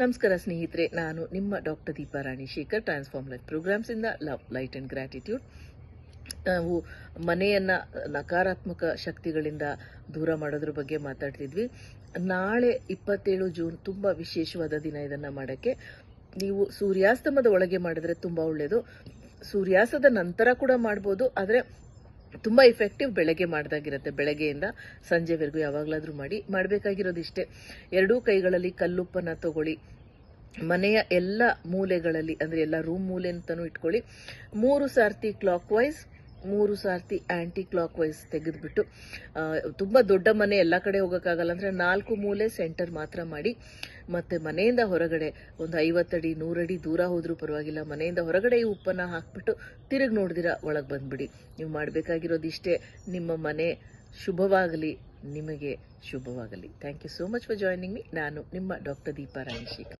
ನಮಸ್ಕಾರ ಸ್ನೇಹಿತರೆ, ನಾನು ನಿಮ್ಮ doctor Deepa Ranishekar, transform life programmes ಇಂದ ಲವ್, ಲೈಟ್ ಅಂಡ್ ಗ್ರಾಟಿಟ್ಯೂಡ್. ನಾವು ಮನೆಯನ್ನ ನಕಾರಾತ್ಮಕ ಶಕ್ತಿಗಳಿಂದ ದೂರ ಮಾಡೋದ್ರ ಬಗ್ಗೆ ಮಾತಾಡ್ತಿದ್ವಿ. ನಾಳೆ 27 ಜೂನ್ ತುಂಬಾ ವಿಶೇಷವಾದ ದಿನ. ಇದನ್ನ ಮಾಡಕ್ಕೆ ನೀವು ಸೂರ್ಯಾಸ್ತಮದ ಒಳಗೆ ಮಾಡಿದ್ರೆ ತುಂಬಾ ಒಳ್ಳೇದು. ಸೂರ್ಯಾಸ್ತದ ನಂತರ ಕೂಡ ಮಾಡಬಹುದು, ಆದ್ರೆ ತುಂಬಾ ಇಫೆಕ್ಟಿವ್ ಬೆಳಗ್ಗೆ ಮಾಡಿದಾಗಿರುತ್ತೆ. ಬೆಳಗ್ಗೆಯಿಂದ ಸಂಜೆವರೆಗೂ ಯಾವಾಗಲಾದ್ರೂ ಮಾಡಬೇಕಾಗಿರೋದಿಷ್ಟೇ. ಎರಡೂ ಕೈಗಳಲ್ಲಿ ಕಲ್ಲುಪ್ಪನ್ನ ತಗೊಳ್ಳಿ. ಮನೆಯ ಎಲ್ಲ ಮೂಲೆಗಳಲ್ಲಿ, ಅಂದ್ರೆ ಎಲ್ಲ ರೂಮ್ ಮೂಲೆ ಅಂತಾನು ಇಟ್ಕೊಳ್ಳಿ. 3 ಸಾರ್ತಿ ಕ್ಲಾಕ್ ವೈಸ್, 3 ಸಾರ್ತಿ ಆಂಟಿ ಕ್ಲಾಕ್ ವೈಸ್ ತೆಗೆದ್ಬಿಟ್ಟು, ತುಂಬಾ ದೊಡ್ಡ ಮನೆ ಎಲ್ಲ ಕಡೆ ಹೋಗಕ್ಕಾಗಲ್ಲ ಅಂದ್ರೆ 4 ಮೂಲೆ ಸೆಂಟರ್ ಮಾತ್ರ ಮಾಡಿ. ಮತ್ತೆ ಮನೆಯಿಂದ ಹೊರಗಡೆ ಒಂದು 50 ಅಡಿ 100 ಅಡಿ ದೂರ ಹೋದ್ರೂ ಪರವಾಗಿಲ್ಲ, ಮನೆಯಿಂದ ಹೊರಗಡೆ ಈ ಉಪ್ಪನ್ನ ಹಾಕ್ಬಿಟ್ಟು ತಿರುಗಿ ನೋಡ್ದಿರಾ ಒಳಗೆ ಬಂದ್ಬಿಡಿ. ನೀವು ಮಾಡಬೇಕಾಗಿರೋದಿಷ್ಟೇ. ನಿಮ್ಮ ಮನೆ ಶುಭವಾಗಲಿ, ನಿಮಗೆ ಶುಭವಾಗಲಿ. Thank you so much for joining me. ನಾನು ನಿಮ್ಮ ಡಾಕ್ಟರ್ ದೀಪಾ ರಾಣಿಶೇಖರ್.